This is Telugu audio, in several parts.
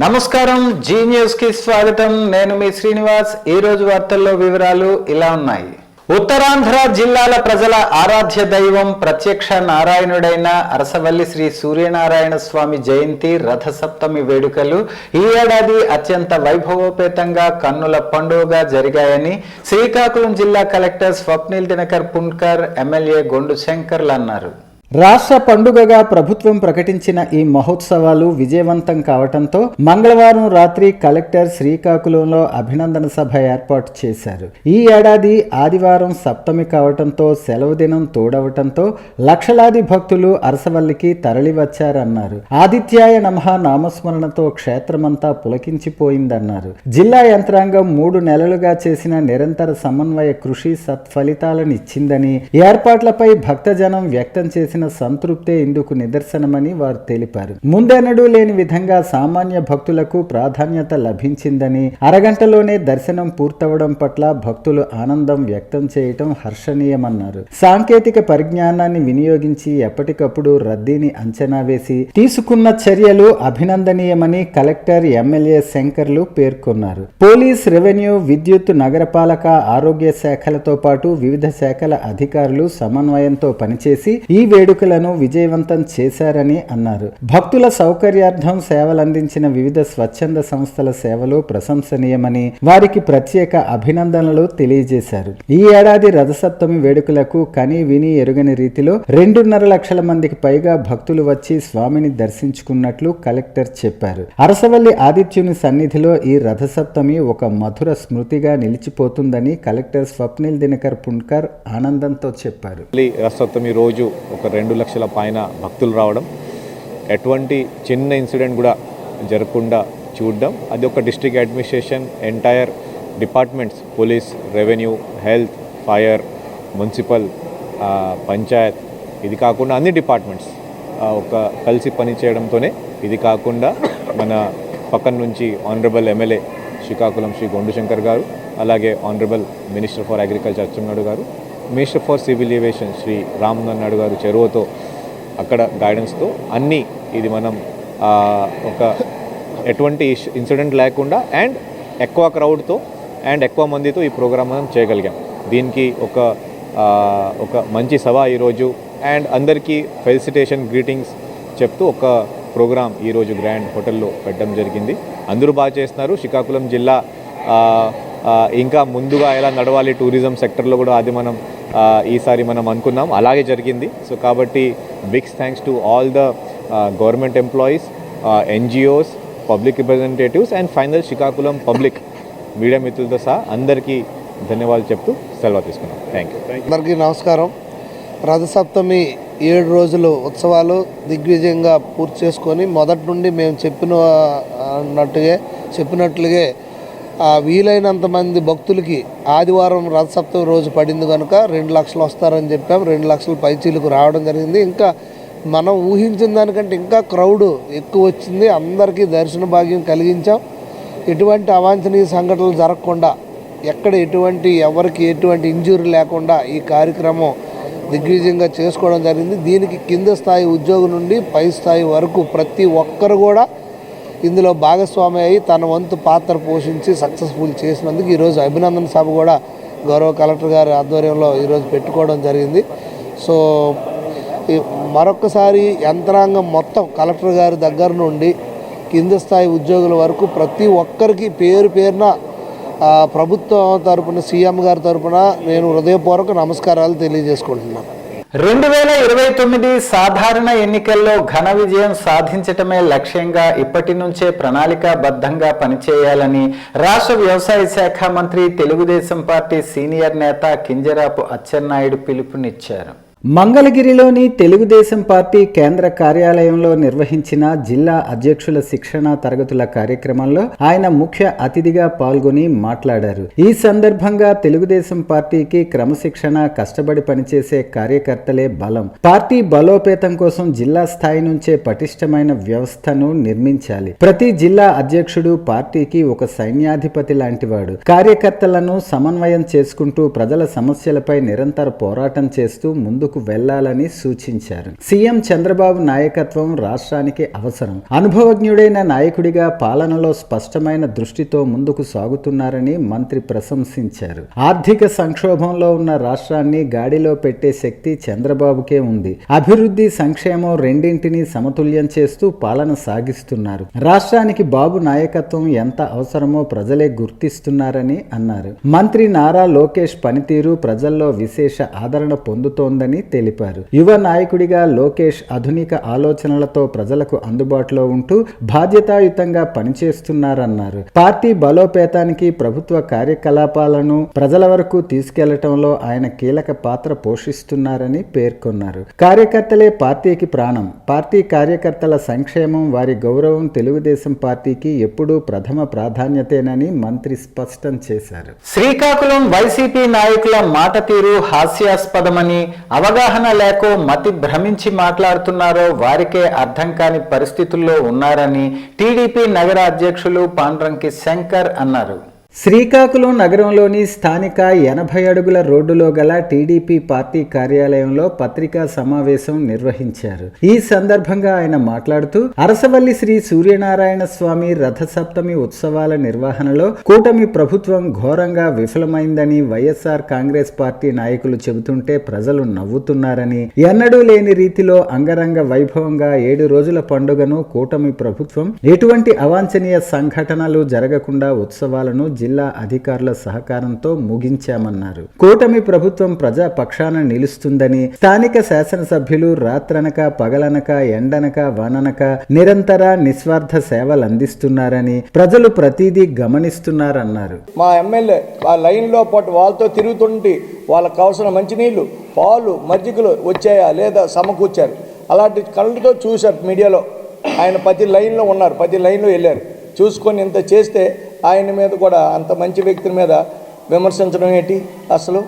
నమస్కారం, జీ న్యూస్ కి స్వాగతం. నేను మీ శ్రీనివాస్. ఈ రోజు వార్తల్లో వివరాలు ఇలా ఉన్నాయి. ఉత్తరాంధ్ర జిల్లాల ప్రజల ఆరాధ్య దైవం ప్రత్యక్ష నారాయణుడైన అరసవల్లి శ్రీ సూర్యనారాయణ స్వామి జయంతి రథసప్తమి వేడుకలు ఈ ఏడాది అత్యంత వైభవోపేతంగా కన్నుల పండుగగా జరిగాయని శ్రీకాకుళం జిల్లా కలెక్టర్ స్వప్నిల్ దినకర్ పున్కర్, ఎమ్మెల్యే గొండు శంకర్లు అన్నారు. రాష్ట్ర పండుగగా ప్రభుత్వం ప్రకటించిన ఈ మహోత్సవాలు విజయవంతం కావడంతో మంగళవారం రాత్రి కలెక్టర్ శ్రీకాకుళంలో అభినందన సభ ఏర్పాటు చేశారు. ఈ ఏడాది ఆదివారం సప్తమి కావడంతో సెలవు దినం తోడవటంతో లక్షలాది భక్తులు అరసవల్లికి తరలివచ్చారన్నారు. ఆదిత్యాయ నమః నామస్మరణతో క్షేత్రమంతా పులకించిపోయిందన్నారు. జిల్లా యంత్రాంగం 3 నెలలుగా చేసిన నిరంతర సమన్వయ కృషి సత్ఫలితాలనిచ్చిందని, ఏర్పాట్లపై భక్తజనం వ్యక్తం చేసిన సంతృప్తే ఇందుకు నిదర్శనమని వారు తెలిపారు. ముందెన్నడూ లేని విధంగా సామాన్య భక్తులకు ప్రాధాన్యత లభించిందని, అరగంటలోనే దర్శనం పూర్తవడం పట్ల భక్తులు ఆనందం వ్యక్తం చేయటం హర్షణీయమన్నారు. సాంకేతిక పరిజ్ఞానాన్ని వినియోగించి ఎప్పటికప్పుడు రద్దీని అంచనా వేసి తీసుకున్న చర్యలు అభినందనీయమని కలెక్టర్, ఎమ్మెల్యే శంకర్లు పేర్కొన్నారు. పోలీస్, రెవెన్యూ, విద్యుత్, నగరపాలక, ఆరోగ్య శాఖలతో పాటు వివిధ శాఖల అధికారులు సమన్వయంతో పనిచేసి ఈ వేడుకలను విజయవంతం చేశారని అన్నారు. భక్తుల సౌకర్యార్థం సేవలందించిన వివిధ స్వచ్ఛంద సంస్థల సేవలు ప్రశంసనీయమని వారికి ప్రత్యేక అభినందనలు తెలియజేశారు. ఈ ఏడాది రథసప్తమి వేడుకలకు కని విని ఎరుగని రీతిలో 2.5 లక్షల మందికి పైగా భక్తులు వచ్చి స్వామిని దర్శించుకున్నట్లు కలెక్టర్ చెప్పారు. అరసవల్లి ఆదిత్యుని సన్నిధిలో ఈ రథసప్తమి ఒక మధుర స్మృతిగా నిలిచిపోతుందని కలెక్టర్ స్వప్నిల్ దినకర్ పున్కర్ ఆనందంతో చెప్పారు. రథసప్తమి రోజు ఒక 2 లక్షల పైన భక్తులు రావడం, ఎటువంటి చిన్న ఇన్సిడెంట్ కూడా జరగకుండా చూడడం, అది ఒక district administration entire departments, police, revenue, health, fire, municipal, Panchayat, ఇది కాకుండా అన్ని డిపార్ట్మెంట్స్ ఒక కలిసి పనిచేయడంతోనే, ఇది కాకుండా మన పక్కన నుంచి ఆనరబుల్ ఎమ్మెల్యే శ్రీకాకుళం శ్రీ గొండు శంకర్ గారు, అలాగే honourable minister for agriculture Atchannaidu గారు, minister for civil aviation Shri Ramanaidu గారు చెరువుతో అక్కడ గైడెన్స్తో అన్నీ ఇది మనం ఒక ఎటువంటి ఇన్సిడెంట్ లేకుండా అండ్ ఎక్కువ క్రౌడ్తో అండ్ ఎక్కువ మందితో ఈ ప్రోగ్రామ్ మనం చేయగలిగాం. దీనికి ఒక మంచి సభ ఈరోజు అండ్ అందరికీ ఫెలిసిటేషన్, గ్రీటింగ్స్ చెప్తూ ఒక ప్రోగ్రామ్ ఈరోజు గ్రాండ్ హోటల్లో పెట్టడం జరిగింది. అందరూ బాగా చేస్తున్నారు. శ్రీకాకుళం జిల్లా ఇంకా ముందుగా ఎలా నడవాలి టూరిజం సెక్టర్లో కూడా అది మనం ఈసారి మనం అనుకున్నాం, అలాగే జరిగింది. సో కాబట్టి big thanks to all the government employees, NGOs, public representatives and final Srikakulam public media మిత్రులతో సహా అందరికీ ధన్యవాదాలు చెప్తూ సెలవు తీసుకున్నాం. Thank you. అందరికీ నమస్కారం. రథసప్తమి 7 రోజులు ఉత్సవాలు దిగ్విజయంగా పూర్తి చేసుకొని మొదటి నుండి మేము చెప్పినట్లుగా వీలైనంత మంది భక్తులకి ఆదివారం రథసప్తమి రోజు పడింది కనుక 2 లక్షలు వస్తారని చెప్పాం. 2 లక్షల పైచీలకు రావడం జరిగింది. ఇంకా మనం ఊహించిన దానికంటే ఇంకా క్రౌడ్ ఎక్కువ వచ్చింది. అందరికీ దర్శన భాగ్యం కలిగించాం. ఎటువంటి అవాంఛనీయ సంఘటనలు జరగకుండా, ఎవరికి ఎటువంటి ఇంజూరీ లేకుండా ఈ కార్యక్రమం దిగ్విజయంగా చేసుకోవడం జరిగింది. దీనికి కింద స్థాయి ఉద్యోగం నుండి పై స్థాయి వరకు ప్రతి ఒక్కరు కూడా ఇందులో భాగస్వామి అయ్యి తన వంతు పాత్ర పోషించి సక్సెస్ఫుల్ చేసినందుకు ఈరోజు అభినందన సభ కూడా గౌరవ కలెక్టర్ గారి ఆధ్వర్యంలో ఈరోజు పెట్టుకోవడం జరిగింది. సో మరొకసారి యంత్రాంగం మొత్తం కలెక్టర్ గారి దగ్గర నుండి కింద స్థాయి ఉద్యోగుల వరకు ప్రతి ఒక్కరికి పేరున ప్రభుత్వం తరపున, సీఎం గారి తరపున నేను హృదయపూర్వక నమస్కారాలు తెలియజేసుకుంటున్నాను. 2029 సాధారణ ఎన్నికల్లో ఘన విజయం సాధించటమే లక్ష్యంగా ఇప్పటి నుంచే ప్రణాళికాబద్ధంగా పనిచేయాలని రాష్ట్ర వ్యవసాయ శాఖ మంత్రి, తెలుగుదేశం పార్టీ సీనియర్ నేత కింజరాపు అచ్చెన్నాయుడు పిలుపునిచ్చారు. మంగళగిరిలోని తెలుగుదేశం పార్టీ కేంద్ర కార్యాలయంలో నిర్వహించిన జిల్లా అధ్యక్షుల శిక్షణా తరగతుల కార్యక్రమంలో ఆయన ముఖ్య అతిథిగా పాల్గొని మాట్లాడారు. ఈ సందర్భంగా తెలుగుదేశం పార్టీకి క్రమశిక్షణ, కష్టపడి పనిచేసే కార్యకర్తలే బలం. పార్టీ బలోపేతం కోసం జిల్లా స్థాయి నుంచే పటిష్టమైన వ్యవస్థను నిర్మించాలి. ప్రతి జిల్లా అధ్యక్షుడు పార్టీకి ఒక సైన్యాధిపతి లాంటివాడు. కార్యకర్తలను సమన్వయం చేసుకుంటూ ప్రజల సమస్యలపై నిరంతర పోరాటం చేస్తూ ముందుకు ముందుకు వెళ్లాలని సూచించారు. సీఎం చంద్రబాబు నాయకత్వం రాష్ట్రానికి అవసరం. అనుభవజ్ఞుడైన నాయకుడిగా పాలనలో స్పష్టమైన దృష్టితో ముందుకు సాగుతున్నారని మంత్రి ప్రశంసించారు. ఆర్థిక సంక్షోభంలో ఉన్న రాష్ట్రాన్ని గాడిలో పెట్టే శక్తి చంద్రబాబుకే ఉంది. అభివృద్ధి, సంక్షేమం రెండింటినీ సమతుల్యం చేస్తూ పాలన సాగిస్తున్నారు. రాష్ట్రానికి బాబు నాయకత్వం ఎంత అవసరమో ప్రజలే గుర్తిస్తున్నారని అన్నారు. మంత్రి నారా లోకేష్ పనితీరు ప్రజల్లో విశేష ఆదరణ పొందుతోందని తెలిపారు. యువ నాయకుడిగా లోకేష్ ఆధునిక ఆలోచనలతో ప్రజలకు అందుబాటులో ఉంటూ బాధ్యతాయుతంగా పనిచేస్తున్నారన్నారు. పార్టీ బలోపేతానికి, ప్రభుత్వ కార్యకలాపాలను ప్రజల వరకు తీసుకెళ్లటంలో ఆయన కీలక పాత్ర పోషిస్తున్నారని పేర్కొన్నారు. కార్యకర్తలే పార్టీకి ప్రాణం. పార్టీ కార్యకర్తల సంక్షేమం, వారి గౌరవం తెలుగుదేశం పార్టీకి ఎప్పుడూ ప్రథమ ప్రాధాన్యతేనని మంత్రి స్పష్టం చేశారు. శ్రీకాకుళం వైసీపీ నాయకుల మాట తీరు హాస్యాస్పదమని, అవగాహన లేకో మతి భ్రమించి మాట్లాడుతున్నారో వారికే అర్థం కాని పరిస్థితుల్లో ఉన్నారని టీడీపీ నగర అధ్యక్షులు పాండ్రంకి శంకర్ అన్నారు. శ్రీకాకుళం నగరంలోని స్థానిక 80 అడుగుల రోడ్డులో గల టీడీపీ పార్టీ కార్యాలయంలో పత్రికా సమావేశం నిర్వహించారు. ఈ సందర్భంగా ఆయన మాట్లాడుతూ అరసవల్లి శ్రీ సూర్యనారాయణ స్వామి రథసప్తమి ఉత్సవాల నిర్వహణలో కూటమి ప్రభుత్వం ఘోరంగా విఫలమైందని వైఎస్ఆర్ కాంగ్రెస్ పార్టీ నాయకులు చెబుతుంటే ప్రజలు నవ్వుతున్నారని, ఎన్నడూ లేని రీతిలో అంగరంగ వైభవంగా 7 రోజుల పండుగను కూటమి ప్రభుత్వం ఎటువంటి అవాంఛనీయ సంఘటనలు జరగకుండా ఉత్సవాలను జిల్లా అధికారుల సహకారంతో ముగించామన్నారు. కూటమి ప్రభుత్వం ప్రజా పక్షాన నిలుస్తుందని, స్థానిక శాసనసభ్యులు రాత్రనక పగలనక ఎండనక వాననక నిరంతర నిస్వార్థ సేవలు అందిస్తున్నారని, ప్రజలు ప్రతిదీ గమనిస్తున్నారన్నారు. మా ఎమ్మెల్యే ఆ లైన్లో పాటు వాళ్ళతో తిరుగుతుంటే వాళ్ళకు కావాల్సిన మంచినీళ్ళు, పాలు, మజ్జిగలు వచ్చాయా లేదా సమకూర్చారు. అలాంటి కళ్ళతో చూశారు మీడియాలో. ఆయన ప్రతి లైన్లో ఉన్నారు, ప్రతి లైన్లో వెళ్ళారు. చూసుకొని ఇంత చేస్తే ఆయన మీద కూడా అంత మంచి వ్యక్తుల మీద విమర్శించడం ఏంటి అసలు?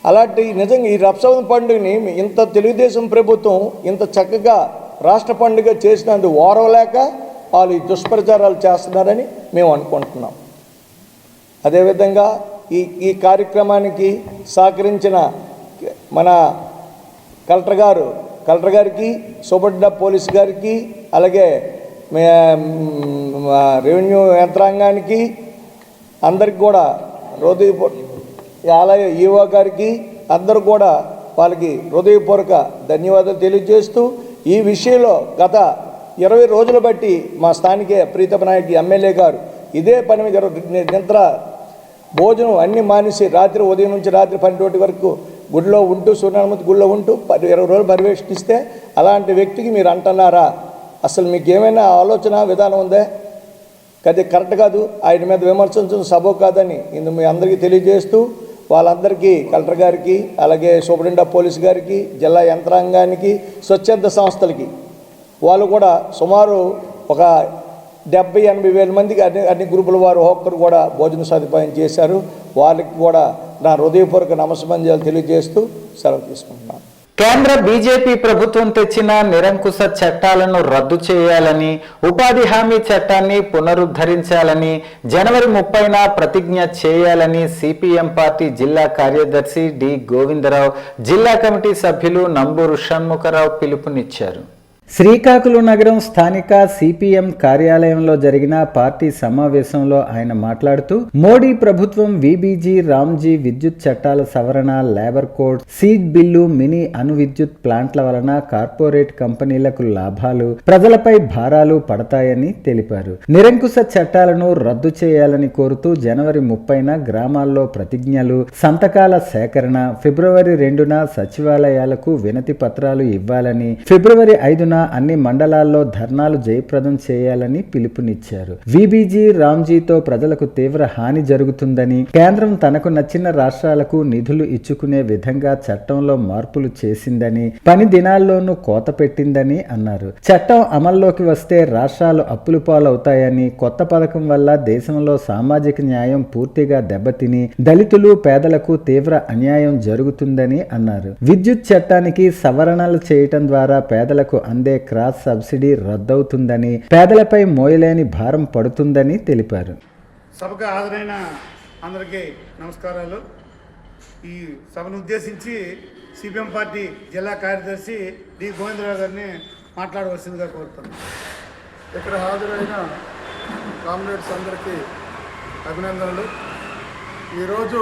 అలాంటి నిజంగా ఈ రథసప్తమి పండుగని ఇంత తెలుగుదేశం ప్రభుత్వం ఇంత చక్కగా రాష్ట్ర పండుగ చేసినందుకు ఓరవలేక వాళ్ళు ఈ దుష్ప్రచారాలు చేస్తున్నారని మేము అనుకుంటున్నాం. అదేవిధంగా ఈ కార్యక్రమానికి సహకరించిన మన కలెక్టర్ గారికి, సూపరింటెండెంట్ పోలీస్ గారికి, అలాగే రెవెన్యూ యంత్రాంగానికి అందరికి కూడా ఆలయ ఈవో గారికి అందరూ కూడా వాళ్ళకి హృదయపూర్వక ధన్యవాదాలు తెలియజేస్తూ, ఈ విషయంలో గత 20 రోజులు బట్టి మా స్థానిక ప్రీతమ నాయకుడు ఎమ్మెల్యే గారు ఇదే పని మీద నిరంతర భోజనం అన్నీ మానేసి ఉదయం నుంచి రాత్రి 12 వరకు గుడిలో ఉంటూ, సూర్యనారాయణ గుడిలో ఉంటూ 20 రోజులు పర్యవేక్షిస్తే అలాంటి వ్యక్తికి మీరు అంటున్నారా? అసలు మీకు ఏమైనా ఆలోచన విధానం ఉందే? అది కరెక్ట్ కాదు. ఆయన మీద విమర్శించడం సబబు కాదని మీ అందరికీ తెలియజేస్తూ, వాళ్ళందరికీ కలెక్టర్ గారికి, అలాగే సూపరింటెండెంట్ పోలీస్ గారికి, జిల్లా యంత్రాంగానికి, స్వచ్ఛంద సంస్థలకి వాళ్ళు కూడా సుమారు ఒక 70-80 వేల మందికి అన్ని గ్రూపుల వారు ఒక్కరు కూడా భోజన సదుపాయం చేశారు. వాళ్ళకి కూడా నా హృదయపూర్వక నమస్కారాలు తెలియజేస్తూ సెలవు తీసుకుంటున్నాను. కేంద్ర బీజేపీ ప్రభుత్వం తెచ్చిన నిరంకుశ చట్టాలను రద్దు చేయాలని, ఉపాధి హామీ చట్టాన్ని పునరుద్ధరించాలని, జనవరి 30న ప్రతిజ్ఞ చేయాలని సిపిఎం పార్టీ జిల్లా కార్యదర్శి డి గోవిందరావు, జిల్లా కమిటీ సభ్యులు నంబూరు షణ్ముఖరావు పిలుపునిచ్చారు. శ్రీకాకుళం నగరం స్థానిక సిపిఎం కార్యాలయంలో జరిగిన పార్టీ సమావేశంలో ఆయన మాట్లాడుతూ, మోడీ ప్రభుత్వం విబీజీ, రామ్జీ విద్యుత్ చట్టాల సవరణ, labour code, seed bill, mini అణు విద్యుత్ ప్లాంట్ల వలన కార్పొరేట్ కంపెనీలకు లాభాలు, ప్రజలపై భారాలు పడతాయని తెలిపారు. నిరంకుశ చట్టాలను రద్దు చేయాలని కోరుతూ జనవరి 30న గ్రామాల్లో ప్రతిజ్ఞలు, సంతకాల సేకరణ, ఫిబ్రవరి 2న సచివాలయాలకు వినతి పత్రాలు ఇవ్వాలని, ఫిబ్రవరి 5న అన్ని మండలాల్లో ధర్నాలు జయప్రదం చేయాలని పిలుపునిచ్చారు. విబీజీ, రామ్జీతో ప్రజలకు తీవ్ర హాని జరుగుతుందని, కేంద్రం తనకు నచ్చిన రాష్ట్రాలకు నిధులు ఇచ్చుకునే విధంగా చట్టంలో మార్పులు చేసిందని, పని దినాల్లోనూ కోత పెట్టిందని అన్నారు. చట్టం అమల్లోకి వస్తే రాష్ట్రాలు అప్పుల పాలవుతాయని, కొత్త పథకం వల్ల దేశంలో సామాజిక న్యాయం పూర్తిగా దెబ్బతిని దళితులు, పేదలకు తీవ్ర అన్యాయం జరుగుతుందని అన్నారు. విద్యుత్ చట్టానికి సవరణలు చేయటం ద్వారా పేదలకు అందే క్రాస్ సబ్సిడీ రద్దవుతుందని, పేదలపై మోయలేని భారం పడుతుందని తెలిపారు. సభకు హాజరైన అందరికీ నమస్కారాలు. ఈ సభను ఉద్దేశించి సిపిఎం పార్టీ జిల్లా కార్యదర్శి డి గోవిందరావు గారిని మాట్లాడవలసిందిగా కోరుతున్నాను. ఇక్కడ హాజరైన కామ్రేడ్స్ అందరికీ అభినందనలు. ఈరోజు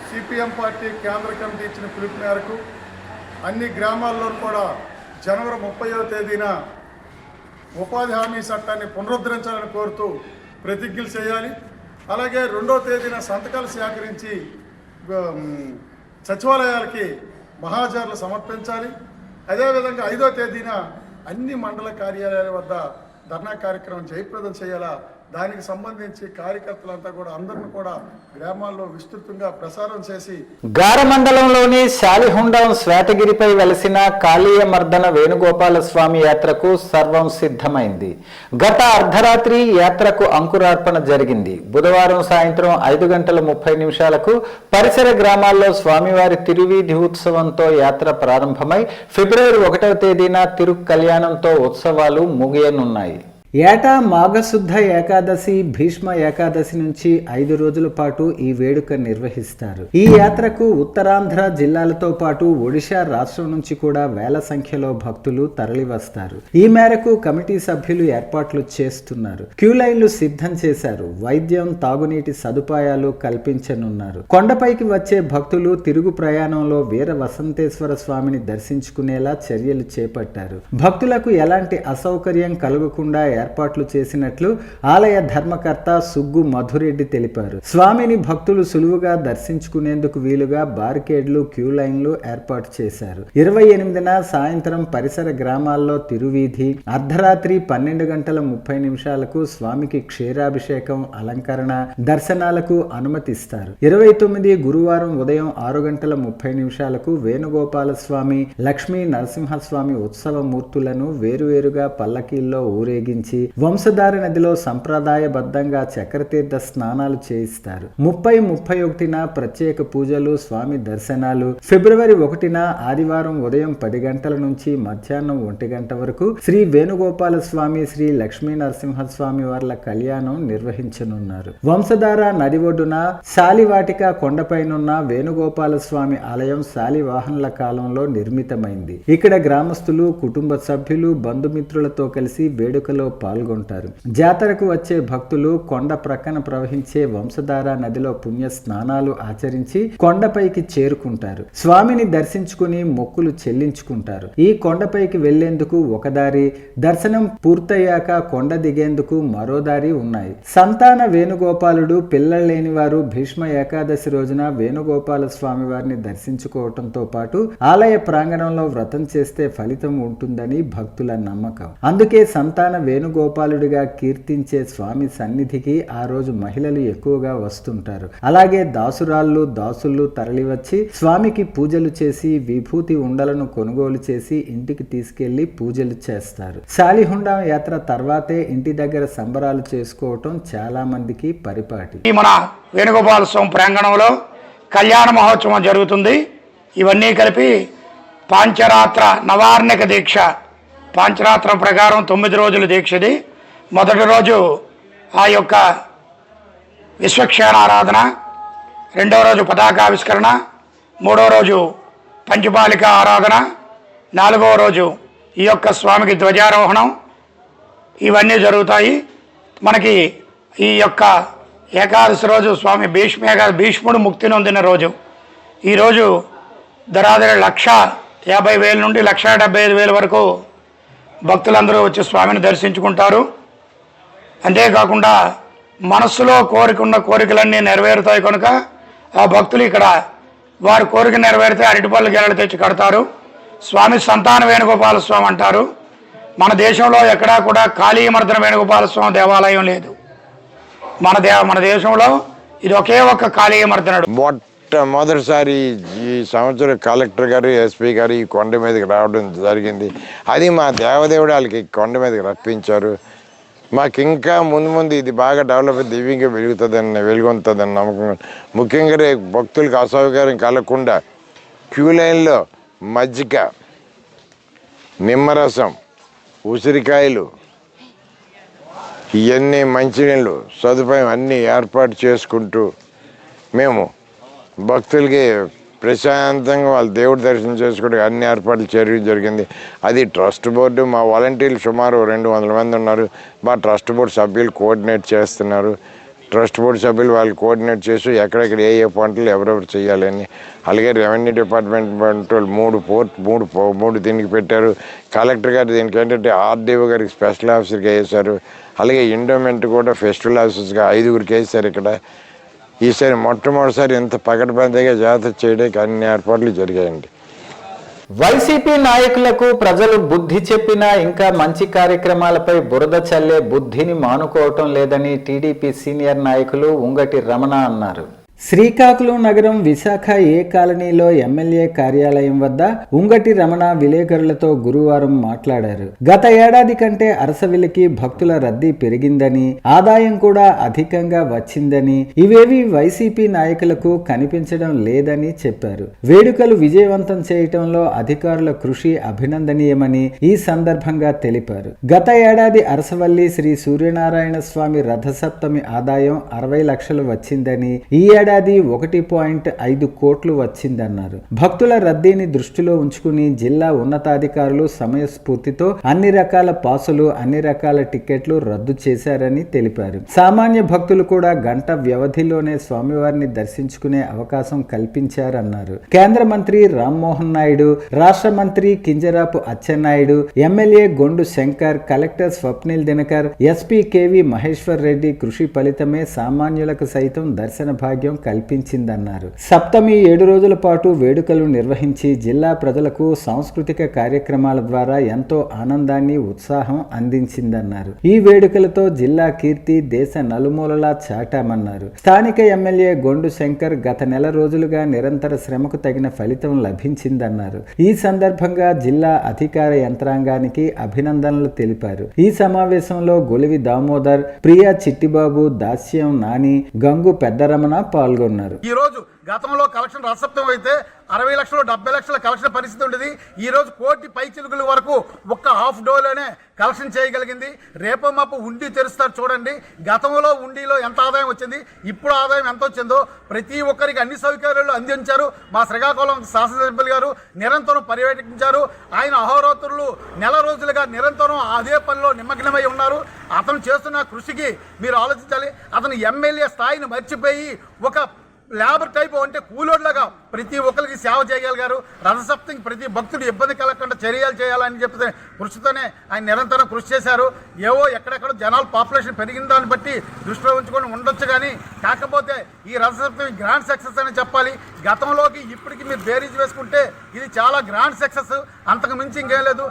సిపిఎం పార్టీ కేంద్ర కమిటీ ఇచ్చిన పిలుపు మేరకు అన్ని గ్రామాల్లో కూడా జనవరి 30వ తేదీన ఉపాధి హామీ చట్టాన్ని పునరుద్ధరించాలని కోరుతూ ప్రతిజ్ఞలు చేయాలి. అలాగే 2వ తేదీన సంతకాలు సేకరించి సచివాలయాలకి మహాజర్లు సమర్పించాలి. అదేవిధంగా 5వ తేదీన అన్ని మండల కార్యాలయాల వద్ద ధర్నా కార్యక్రమం జయప్రదం చేయాలా. దానికి సంబంధించి కార్యకర్తలంతా కూడా అందరిని కూడా గ్రామాల్లో విస్తృతంగా ప్రసారం చేసి గార మండలంలోని శాలిహుండం శ్వేతగిరిపై వెలసిన కాళీయ మర్దన వేణుగోపాల స్వామి యాత్రకు సర్వం సిద్ధమైంది. గత అర్ధరాత్రి యాత్రకు అంకురార్పణ జరిగింది. బుధవారం సాయంత్రం 5:30 పరిసర గ్రామాల్లో స్వామివారి తిరువీధి ఉత్సవంతో యాత్ర ప్రారంభమై ఫిబ్రవరి 1వ తేదీన తిరు కళ్యాణంతో ఉత్సవాలు ముగియనున్నాయి. ఏటా మాఘశుద్ధ ఏకాదశి భీష్మ ఏకాదశి నుంచి 5 రోజుల పాటు ఈ వేడుక నిర్వహిస్తారు. ఈ యాత్రకు ఉత్తరాంధ్ర జిల్లాలతో పాటు ఒడిశా రాష్ట్రం నుంచి కూడా వేల సంఖ్యలో భక్తులు తరలివస్తారు. ఈ మేరకు కమిటీ సభ్యులు ఏర్పాట్లు చేస్తున్నారు. క్యూ లైన్లు సిద్ధం చేశారు. వైద్యం, తాగునీటి సదుపాయాలు కల్పించనున్నారు. కొండపైకి వచ్చే భక్తులు తిరుగు ప్రయాణంలో వీర వసంతేశ్వర స్వామిని దర్శించుకునేలా చర్యలు చేపట్టారు. భక్తులకు ఎలాంటి అసౌకర్యం కలగకుండా ఏర్పాట్లు చేసినట్లు ఆలయ ధర్మకర్త సుగ్గు మధురెడ్డి తెలిపారు. స్వామిని భక్తులు సులువుగా దర్శించుకునేందుకు వీలుగా బారికేడ్లు, క్యూ లైన్లు ఏర్పాటు చేశారు. 28న సాయంత్రం పరిసర గ్రామాల్లో తిరువీధి, అర్ధరాత్రి 12:30 స్వామికి క్షీరాభిషేకం, అలంకరణ, దర్శనాలకు అనుమతిస్తారు. 29 గురువారం ఉదయం 6:30 వేణుగోపాల స్వామి, లక్ష్మీ నరసింహస్వామి ఉత్సవ మూర్తులను వేరువేరుగా పల్లకీల్లో ఊరేగించి వంశధార నదిలో సంప్రదాయబద్ధంగా చక్రతీర్థ స్నానాలు చేయిస్తారు. 30-31న ప్రత్యేక పూజలు, స్వామి దర్శనాలు. ఫిబ్రవరి 1న ఆదివారం ఉదయం 10 గంటల నుంచి మధ్యాహ్నం 1 గంట వరకు శ్రీ వేణుగోపాల స్వామి, శ్రీ లక్ష్మీ నరసింహస్వామి వార్ల కళ్యాణం నిర్వహించనున్నారు. వంశధార నది ఒడ్డున శాలివాటిక కొండపైనున్న వేణుగోపాల స్వామి ఆలయం శాలివాహనుల కాలంలో నిర్మితమైంది. ఇక్కడ గ్రామస్తులు, కుటుంబ సభ్యులు, బంధుమిత్రులతో కలిసి వేడుకలో పాల్గొంటారు. జాతరకు వచ్చే భక్తులు కొండ ప్రక్కన ప్రవహించే వంశధార నదిలో పుణ్య స్నానాలు ఆచరించి కొండపైకి చేరుకుంటారు. స్వామిని దర్శించుకుని మొక్కులు చెల్లించుకుంటారు. ఈ కొండపైకి వెళ్లేందుకు ఒక దారి, దర్శనం పూర్తయ్యాక కొండ దిగేందుకు మరో దారి ఉన్నాయి. సంతాన వేణుగోపాలుడు, పిల్లలు లేని వారు భీష్మ ఏకాదశి రోజున వేణుగోపాల స్వామి వారిని దర్శించుకోవటంతో పాటు ఆలయ ప్రాంగణంలో వ్రతం చేస్తే ఫలితం ఉంటుందని భక్తుల నమ్మకం. అందుకే సంతాన వేణుగోపాలుడిగా కీర్తించే స్వామి సన్నిధికి ఆ రోజు మహిళలు ఎక్కువగా వస్తుంటారు. అలాగే దాసురాళ్ళు, దాసులు తరలివచ్చి స్వామికి పూజలు చేసి విభూతి ఉండలను కొనుగోలు చేసి ఇంటికి తీసుకెళ్లి పూజలు చేస్తారు. శాలిహుండం యాత్ర తర్వాతే ఇంటి దగ్గర సంబరాలు చేసుకోవటం చాలా మందికి పరిపాటి. మన వేణుగోపాల స్వామి ప్రాంగణంలో కళ్యాణ మహోత్సవం జరుగుతుంది. ఇవన్నీ కలిపి పాంచరాత్ర నవార్ణిక దీక్ష, పాంచరాత్రం ప్రకారం 9 రోజుల దీక్షది. మొదటి రోజు ఆ యొక్క విశ్వక్షేణారాధన, 2వ రోజు పతాకావిష్కరణ, 3వ రోజు పంచపాలిక ఆరాధన, 4వ రోజు ఈ యొక్క స్వామికి ధ్వజారోహణం. ఇవన్నీ జరుగుతాయి. మనకి ఈ యొక్క ఏకాదశి రోజు స్వామి భీష్ముడు ముక్తి నొందిన రోజు. ఈరోజు ధరాధర 1,50,000 నుండి 1,75,000 వరకు భక్తులందరూ వచ్చి స్వామిని దర్శించుకుంటారు. అంతేకాకుండా మనస్సులో కోరికున్న కోరికలన్నీ నెరవేరుతాయి కనుక ఆ భక్తులు ఇక్కడ వారి కోరిక నెరవేరితే అరటిపళ్ళు గెలలు తెచ్చి కడతారు. స్వామి సంతాన వేణుగోపాల స్వామి అంటారు. మన దేశంలో ఎక్కడా కూడా కాళీయమర్దన వేణుగోపాల స్వామి దేవాలయం లేదు. మన దేశంలో ఇది ఒకే ఒక్క కాళీయమర్దనుడు. మొట్టమొదటిసారి ఈ సంవత్సరం కలెక్టర్ గారు, ఎస్పీ గారు ఈ కొండ మీదకి రావడం జరిగింది. అది మా దేవదేవుడు వాళ్ళకి కొండ మీదకి రప్పించారు. మాకు ఇంకా ముందు ఇది బాగా డెవలప్ అయ్యి దివ్యంగా వెలుగొంటుందని నమ్మకం. ముఖ్యంగా భక్తులకు అసౌకర్యం కలగకుండా క్యూ లైన్లో మజ్జిగ, నిమ్మరసం, ఉసిరికాయలు, ఇవన్నీ మంచినీళ్ళు సదుపాయం అన్నీ ఏర్పాటు చేసుకుంటూ మేము భక్తులకి ప్రశాంతంగా వాళ్ళ దేవుడి దర్శనం చేసుకోవడానికి అన్ని ఏర్పాట్లు చేయడం జరిగింది. అది ట్రస్ట్ బోర్డు, మా వాలంటీర్లు సుమారు 200 మంది ఉన్నారు. మా ట్రస్ట్ బోర్డు సభ్యులు కోఆర్డినేట్ చేస్తున్నారు. ట్రస్ట్ బోర్డు సభ్యులు వాళ్ళు కోఆర్డినేట్ చేసి ఎక్కడెక్కడ ఏ పంటలు ఎవరెవరు చేయాలని, అలాగే రెవెన్యూ డిపార్ట్మెంట్ వాళ్ళు మూడు దీనికి పెట్టారు. కలెక్టర్ గారు దీనికి ఏంటంటే ఆర్డీఓ గారికి స్పెషల్ ఆఫీసర్గా వేశారు. అలాగే ఎండోమెంట్ కూడా ఫెస్టివల్ ఆఫీసర్స్గా 5గురికి వేశారు. ఇక్కడ ఈసారి మొట్టమొదటిసారి ఇంత పకడ్బందీగా జాతర చేయడానికి అన్ని ఏర్పాట్లు జరిగాయండి. వైసీపీ నాయకులకు ప్రజలు బుద్ధి చెప్పినా ఇంకా మంచి కార్యక్రమాలపై బురద చల్లే బుద్ధిని మానుకోవటం లేదని టీడీపీ సీనియర్ నాయకులు ఉంగటి రమణ అన్నారు. శ్రీకాకుళం నగరం విశాఖ ఏ కాలనీలో ఎమ్మెల్యే కార్యాలయం వద్ద ఉంగటి రమణ విలేకరులతో గురువారం మాట్లాడారు. గత ఏడాది కంటే అరసవిల్లికి భక్తుల రద్దీ పెరిగిందని, ఆదాయం కూడా అధికంగా వచ్చిందని, ఇవేవి వైసీపీ నాయకులకు కనిపించడం లేదని చెప్పారు. వేడుకలు విజయవంతం చేయటంలో అధికారుల కృషి అభినందనీయమని ఈ సందర్భంగా తెలిపారు. గత ఏడాది అరసవల్లి శ్రీ సూర్యనారాయణ స్వామి రథసప్తమి ఆదాయం 60 లక్షలు వచ్చిందని, ఈ ఏడాది 1.5 కోట్లు వచ్చిందన్నారు. భక్తుల రద్దీని దృష్టిలో ఉంచుకుని జిల్లా ఉన్నతాధికారులు సమయస్ఫూర్తితో అన్ని రకాల పాసులు, అన్ని రకాల టికెట్లు రద్దు చేశారని తెలిపారు. సామాన్య భక్తులు కూడా గంట వ్యవధిలోనే స్వామివారిని దర్శించుకునే అవకాశం కల్పించారన్నారు. కేంద్ర మంత్రి రామ్మోహన్ నాయుడు, రాష్ట్ర మంత్రి Kinjarapu Atchannaidu, MLA Gondu Shankar, collector Swapnil Dinakar, SP K V Maheshwar Reddy కృషి ఫలితమే సామాన్యులకు సైతం దర్శన భాగ్యం కల్పించిందన్నారు. సప్తమి 7 రోజుల పాటు వేడుకలు నిర్వహించి జిల్లా ప్రజలకు సాంస్కృతిక కార్యక్రమాల ద్వారా ఎంతో ఆనందాన్ని, ఉత్సాహం అందించిందన్నారు. ఈ వేడుకలతో జిల్లా కీర్తి దేశ నలుమూలలా చాటామన్నారు. స్థానిక ఎమ్మెల్యే గొండు శంకర్ గత నెల రోజులుగా నిరంతర శ్రమకు తగిన ఫలితం లభించిందన్నారు. ఈ సందర్భంగా జిల్లా అధికార యంత్రాంగానికి అభినందనలు తెలిపారు. ఈ సమావేశంలో గొలివి దామోదర్, ప్రియా చిట్టిబాబు, దాస్యం నాని, గంగు పెద్దరమణ పాల్గొన్నారు. ఈ రోజు గతంలో కలెక్షన్ రథసప్తమి అయితే 60 లక్షలు 70 లక్షల కలెక్షన్ పరిస్థితి ఉండేది. ఈ రోజు 1 కోటి పై చిలుకల వరకు ఒక్క హాఫ్ డోలోనే కలెక్షన్ చేయగలిగింది. రేపో మాపు ఉండి తెరుస్తారు చూడండి. గతంలో ఉండిలో ఎంత ఆదాయం వచ్చింది, ఇప్పుడు ఆదాయం ఎంత వచ్చిందో ప్రతి ఒక్కరికి అన్ని సౌకర్యాలు అందించారు. మా శ్రీకాకుళం శాసనసభ్యులు గారు నిరంతరం పర్యవేక్షించారు. ఆయన అహోరాత్రులు నెల రోజులుగా నిరంతరం అదే పనిలో నిమగ్నమై ఉన్నారు. అతను చేస్తున్న కృషికి మీరు ఆలోచించాలి. అతను ఎమ్మెల్యే స్థాయిని మర్చిపోయి ఒక లేబర్ టైప్ అంటే కూలోడ్లాగా ప్రతి ఒక్కరికి సేవ చేయగలిగారు. రథసప్తమికి ప్రతి భక్తుడు ఇబ్బంది కలగకుండా చర్యలు చేయాలని చెప్పి కృషితోనే ఆయన నిరంతరం కృషి చేశారు. ఏవో ఎక్కడెక్కడ జనాలు పాపులేషన్ పెరిగిన దాన్ని బట్టి దృష్టిలో ఉంచుకొని ఉండొచ్చు, కానీ కాకపోతే ఈ రథసప్తమి గ్రాండ్ సక్సెస్ అని చెప్పాలి. గతంలోకి ఇప్పటికి మీరు బేరీజ్ వేసుకుంటే ఇది చాలా గ్రాండ్ సక్సెస్, అంతకు మించి ఇంకేం లేదు.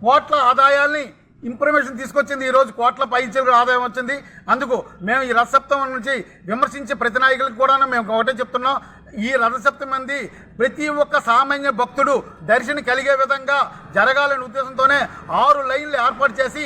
కోట్ల ఆదాయాల్ని ఇంప్రమేషన్ తీసుకొచ్చింది. ఈరోజు కోట్ల పైచిలుకు ఆదాయం వచ్చింది. అందుకు మేము ఈ రథసప్తమి నుంచి విమర్శించే ప్రతి నాయకులకు కూడా మేము ఒకటే చెప్తున్నాం, ఈ రథసప్తమి మంది ప్రతి ఒక్క సామాన్య భక్తుడు దర్శనం కలిగే విధంగా జరగాలనే ఉద్దేశంతోనే 6 లైన్లు ఏర్పాటు చేసి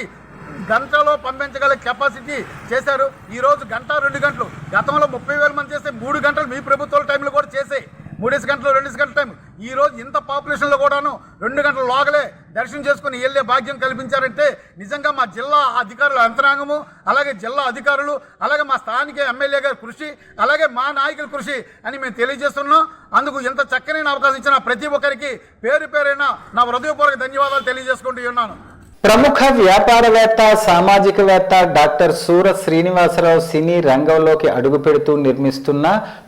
గంటలో పంపించగల కెపాసిటీ చేశారు. ఈరోజు గంట 2 గంటలు, గతంలో 30,000 మంది చేస్తే 3 గంటలు మీ ప్రభుత్వాల టైంలో కూడా చేసే 3 గంటలు 2 గంటల టైం. ఈరోజు ఇంత పాపులేషన్లో కూడాను 2 గంటల లోగలే దర్శనం చేసుకుని వెళ్ళే భాగ్యం కల్పించారంటే నిజంగా మా జిల్లా అధికారుల యంత్రాంగము, అలాగే జిల్లా అధికారులు, అలాగే మా స్థానిక ఎమ్మెల్యే గారి కృషి, అలాగే మా నాయకుల కృషి అని మేము తెలియజేస్తున్నాం. అందుకు ఇంత చక్కని అవకాశం ఇచ్చిన ప్రతి ఒక్కరికి పేరు పేరైన నా హృదయపూర్వక ధన్యవాదాలు తెలియజేసుకుంటూ ఉన్నాను. ప్రముఖ వ్యాపారవేత్త, సామాజికవేత్త డాక్టర్ సూర శ్రీనివాసరావు సినీ రంగంలోకి అడుగుపెడుతూ నిర్మిస్తున్న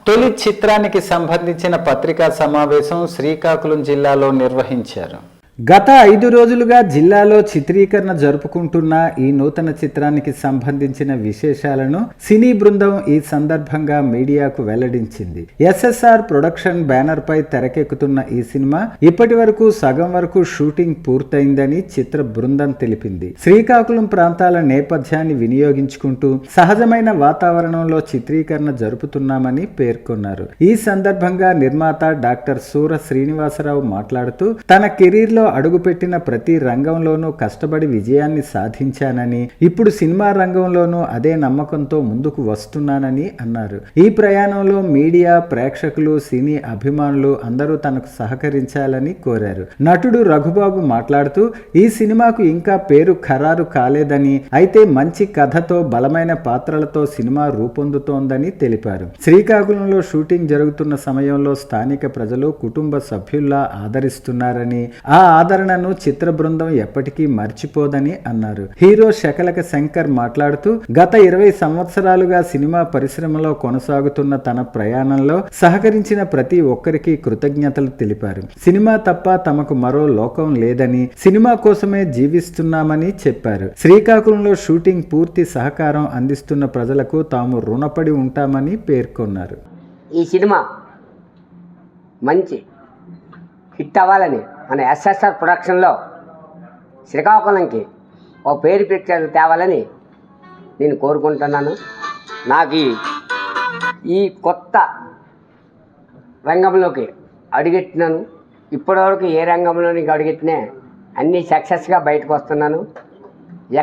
తొలి చిత్రానికి సంబంధించిన పత్రికా సమావేశం శ్రీకాకుళం జిల్లాలో నిర్వహించారు. గత 5 రోజులుగా జిల్లాలో చిత్రీకరణ జరుపుకుంటున్న ఈ నూతన చిత్రానికి సంబంధించిన విశేషాలను సినీ బృందం ఈ సందర్భంగా మీడియాకు వెల్లడించింది. ఎస్ఎస్ఆర్ ప్రొడక్షన్ బ్యానర్ పై తెరకెక్కుతున్న ఈ సినిమా ఇప్పటి వరకు సగం వరకు షూటింగ్ పూర్తయిందని చిత్ర బృందం తెలిపింది. శ్రీకాకుళం ప్రాంతాల నేపథ్యాన్ని వినియోగించుకుంటూ సహజమైన వాతావరణంలో చిత్రీకరణ జరుపుతున్నామని పేర్కొన్నారు. ఈ సందర్భంగా నిర్మాత డాక్టర్ సూర శ్రీనివాసరావు మాట్లాడుతూ తన కెరీర్లో అడుగుపెట్టిన ప్రతి రంగంలోనూ కష్టపడి విజయాన్ని సాధించానని, ఇప్పుడు సినిమా రంగంలోనూ అదే నమ్మకంతో ముందుకు వస్తున్నానని అన్నారు. ఈ ప్రయాణంలో మీడియా, ప్రేక్షకులు, సినీ అభిమానులు అందరూ తనకు సహకరించాలని కోరారు. నటుడు రఘుబాబు మాట్లాడుతూ ఈ సినిమాకు ఇంకా పేరు ఖరారు కాలేదని, అయితే మంచి కథతో బలమైన పాత్రలతో సినిమా రూపొందుతోందని తెలిపారు. శ్రీకాకుళంలో షూటింగ్ జరుగుతున్న సమయంలో స్థానిక ప్రజలు కుటుంబ సభ్యుల్లా ఆదరిస్తున్నారని, ఆ ఆదరణను చిత్ర బృందం ఎప్పటికీ మర్చిపోదని అన్నారు. హీరో శకలక శంకర్ మాట్లాడుతూ గత 20 సంవత్సరాలుగా సినిమా పరిశ్రమలో కొనసాగుతున్న తన ప్రయాణంలో సహకరించిన ప్రతి ఒక్కరికి కృతజ్ఞతలు తెలిపారు. సినిమా తప్ప తమకు మరో లోకం లేదని, సినిమా కోసమే జీవిస్తున్నామని చెప్పారు. శ్రీకాకుళంలో షూటింగ్ పూర్తి సహకారం అందిస్తున్న ప్రజలకు తాము రుణపడి ఉంటామని పేర్కొన్నారు. ఈ సినిమా మంచి హిట్ అవ్వాలని మన ఎస్ఎస్ఆర్ ప్రొడక్షన్లో శ్రీకాకుళంకి ఓ పేరు పిక్చర్ తేవాలని నేను కోరుకుంటున్నాను. నాకు ఈ కొత్త రంగంలోకి అడుగెట్టినాను. ఇప్పటివరకు ఏ రంగంలోనికి అడుగెట్టినా అన్నీ సక్సెస్గా బయటకు వస్తున్నాను.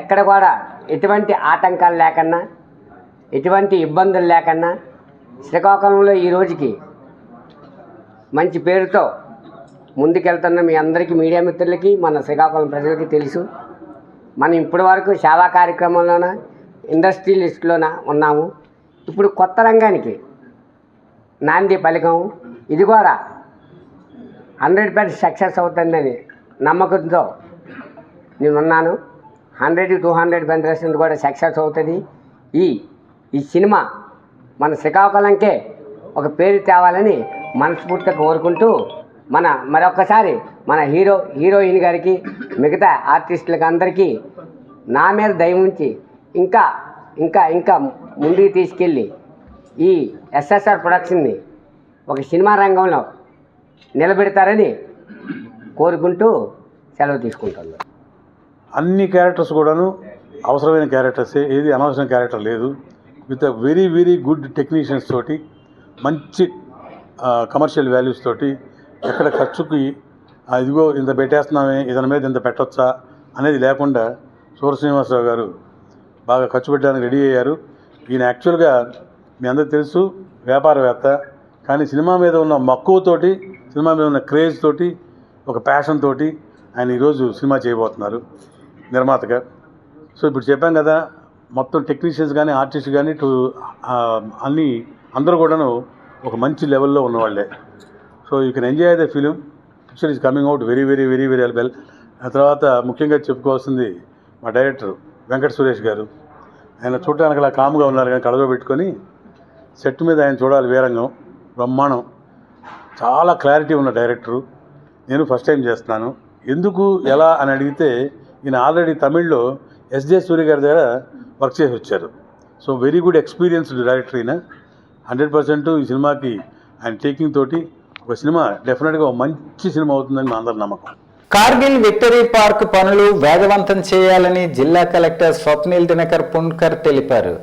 ఎక్కడ కూడా ఎటువంటి ఆటంకాలు లేకన్నా, ఎటువంటి ఇబ్బందులు లేకన్నా శ్రీకాకుళంలో ఈ రోజుకి మంచి పేరుతో ముందుకెళ్తున్న మీ అందరికీ, మీడియా మిత్రులకి, మన శ్రీకాకుళం ప్రజలకి తెలుసు. మనం ఇప్పటి వరకు సేవా కార్యక్రమంలోన, ఇండస్ట్రీ లిస్టులోన ఉన్నాము. ఇప్పుడు కొత్త రంగానికి నాంది పలికాము. ఇది కూడా 100% సక్సెస్ అవుతుందని నమ్మకంతో నేనున్నాను. 100-200% కూడా సక్సెస్ అవుతుంది. ఈ సినిమా మన శ్రీకాకుళంకే ఒక పేరు తేవాలని మనస్ఫూర్తిగా కోరుకుంటూ, మరొక్కసారి మన హీరోయిన్ గారికి, మిగతా ఆర్టిస్టులకు అందరికీ నా మీద దయ ఉంచి ఇంకా ఇంకా ఇంకా ముందుకు తీసుకెళ్ళి ఈ ఎస్ఎస్ఆర్ ప్రొడక్షన్ని ఒక సినిమా రంగంలో నిలబెడతారని కోరుకుంటూ సెలవు తీసుకుంటున్నాను. అన్ని క్యారెక్టర్స్ కూడాను అవసరమైన క్యారెక్టర్సే, ఏది అనవసరం క్యారెక్టర్ లేదు. With very very good technicians తోటి, మంచి కమర్షియల్ వాల్యూస్ తోటి, ఎక్కడ ఖర్చుకి ఇదిగో ఇంత పెట్టేస్తున్నామే, ఇతని మీద ఇంత పెట్టొచ్చా అనేది లేకుండా సూరశ్రీనివాసరావు గారు బాగా ఖర్చు పెట్టడానికి రెడీ అయ్యారు. ఈయన యాక్చువల్గా మీ అందరికీ తెలుసు వ్యాపారవేత్త, కానీ సినిమా మీద ఉన్న మక్కువతోటి, సినిమా మీద ఉన్న క్రేజ్ తోటి, ఒక ప్యాషన్ తోటి ఆయన ఈరోజు సినిమా చేయబోతున్నారు నిర్మాతగా. సో ఇప్పుడు చెప్పాం కదా, మొత్తం టెక్నీషియన్స్ కానీ, ఆర్టిస్ట్ కానీ, అన్నీ అందరూ కూడాను ఒక మంచి లెవెల్లో ఉన్నవాళ్ళే. So you can enjoy the film. Picture is coming out very very very very well. ఆ తర్వాత ముఖ్యంగా చెప్పుకోవాల్సింది మా డైరెక్టర్ వెంకట సురేష్ గారు. ఆయన చూడటానికి అలా కామ్గా ఉన్నారు, కానీ కడగ పెట్టుకొని సెట్ మీద ఆయన చూడాలి వీరంగం, బ్రహ్మాండం. చాలా క్లారిటీ ఉన్న డైరెక్టరు. నేను ఫస్ట్ టైం చేస్తున్నాను. ఎందుకు ఎలా అని అడిగితే, ఈయన ఆల్రెడీ తమిళ్లో ఎస్జే సూర్య గారి దగ్గర వర్క్ చేసి వచ్చారు. So very good experienced director ఈయన. 100% ఈ సినిమాకి ఆయన టేకింగ్ తోటి ఒక సినిమా డెఫినెట్గా మంచి సినిమా అవుతుందని మా అందరి నమ్మకం. కార్గిల్ విక్టరీ పార్క్ పనులు వేగవంతం చేయాలని జిల్లా కలెక్టర్ స్వప్నిల్ దినకర్ పుణ్కర్ తెలిపారు.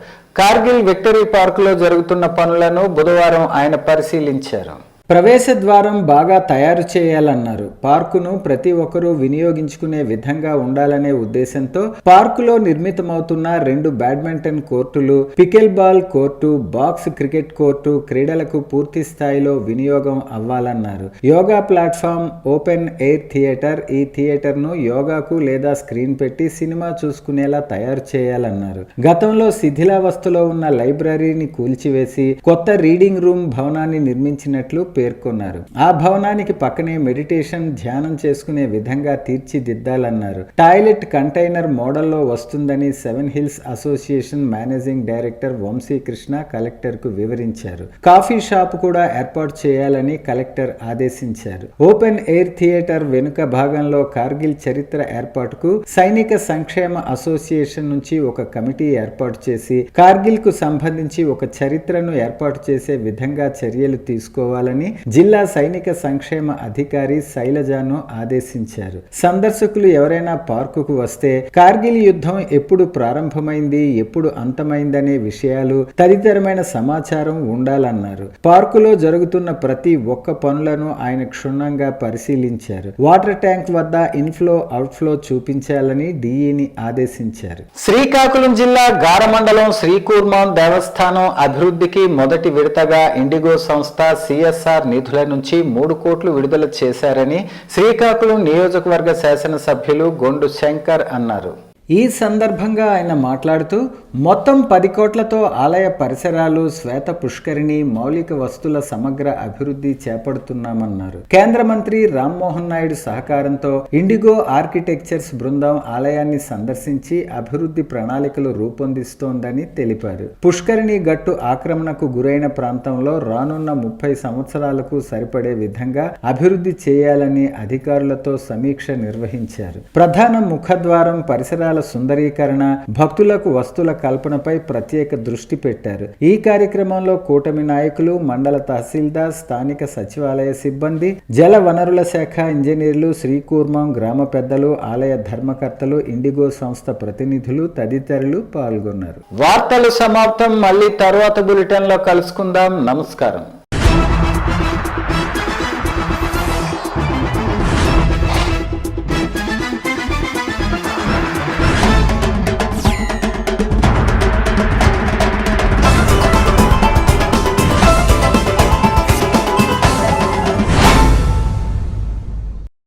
కార్గిల్ విక్టరీ పార్కులో జరుగుతున్న పనులను బుధవారం ఆయన పరిశీలించారు. ప్రవేశ ద్వారం బాగా తయారు చేయాలన్నారు. పార్కును ప్రతి ఒక్కరూ వినియోగించుకునే విధంగా ఉండాలనే ఉద్దేశంతో పార్కులో నిర్మితమవుతున్న 2 బ్యాడ్మింటన్ కోర్టులు, pickle ball court, box cricket court క్రీడలకు పూర్తి స్థాయిలో వినియోగం అవ్వాలన్నారు. యోగా ప్లాట్ఫామ్, ఓపెన్ ఎయిర్ థియేటర్, ఈ థియేటర్ను యోగాకు లేదా స్క్రీన్ పెట్టి సినిమా చూసుకునేలా తయారు చేయాలన్నారు. గతంలో శిథిలావస్థలో ఉన్న లైబ్రరీని కూల్చివేసి కొత్త రీడింగ్ రూమ్ భవనాన్ని నిర్మించినట్లు పేర్కొన్నారు. ఆ భవనానికి పక్కనే మెడిటేషన్, ధ్యానం చేసుకునే విధంగా తీర్చిదిద్దాలన్నారు. టాయిలెట్ కంటైనర్ మోడల్లో వస్తుందని 7 Hills Association managing director Vamsikrishna కలెక్టర్కు వివరించారు. కాఫీ షాప్ కూడా ఏర్పాటు చేయాలని కలెక్టర్ ఆదేశించారు. ఓపెన్ ఎయిర్ థియేటర్ వెనుక భాగంలో కార్గిల్ చరిత్ర ఏర్పాటుకు సైనిక సంక్షేమ అసోసియేషన్ నుంచి ఒక కమిటీ ఏర్పాటు చేసి కార్గిల్ కు సంబంధించి ఒక చరిత్రను ఏర్పాటు చేసే విధంగా చర్యలు తీసుకోవాలని చూడాలని జిల్లా సైనిక సంక్షేమ అధికారి శైలజను ఆదేశించారు. సందర్శకులు ఎవరైనా పార్కుకు వస్తే కార్గిల్ యుద్ధం ఎప్పుడు ప్రారంభమైంది, ఎప్పుడు అంతమైందనే విషయాలు, తదితరమైన సమాచారం ఉండాలన్నారు. పార్కులో జరుగుతున్న ప్రతి ఒక్క పనులను ఆయన క్షుణ్ణంగా పరిశీలించారు. వాటర్ ట్యాంక్ వద్ద ఇన్ఫ్లో అవుట్ఫ్లో చూపించాలని డీఈని ఆదేశించారు. శ్రీకాకుళం జిల్లా గారమండలం శ్రీకూర్మం దేవస్థానం అభివృద్ధికి మొదటి విడతగా ఇండిగో సంస్థ సిఎస్ఆర్ నిధుల నుంచి 3 కోట్లు విడుదల చేశారని శ్రీకాకుళం నియోజకవర్గ శాసనసభ్యులు గొండు శంకర్ అన్నారు. ఈ సందర్భంగా ఆయన మాట్లాడుతూ మొత్తం 10 కోట్లతో ఆలయ పరిసరాలు, శ్వేత పుష్కరిణి, మౌలిక వస్తువుల సమగ్ర అభివృద్ధి చేపడుతున్నామన్నారు. కేంద్ర మంత్రి రామ్మోహన్ నాయుడు సహకారంతో ఇండిగో ఆర్కిటెక్చర్స్ బృందం ఆలయాన్ని సందర్శించి అభివృద్ధి ప్రణాళికలు రూపొందిస్తోందని తెలిపారు. పుష్కరిణి గట్టు ఆక్రమణకు గురైన ప్రాంతంలో రానున్న 30 సంవత్సరాలకు సరిపడే విధంగా అభివృద్ధి చేయాలని అధికారులతో సమీక్ష నిర్వహించారు. ప్రధాన ముఖద్వారం పరిసరాల సుందరీకరణ, భక్తులకు వస్తువుల కల్పనపై ప్రత్యేక దృష్టి పెట్టారు. ఈ కార్యక్రమంలో కూటమి నాయకులు, మండల తహసీల్దార్, స్థానిక సచివాలయ సిబ్బంది, జల వనరుల శాఖ ఇంజనీర్లు, శ్రీకూర్మం గ్రామ పెద్దలు, ఆలయ ధర్మకర్తలు, ఇండిగో సంస్థ ప్రతినిధులు తదితరులు పాల్గొన్నారు. వార్తలు సమాప్తం. మళ్ళీ తర్వాత బులెటిన్లో కలుసుకుందాం. నమస్కారం.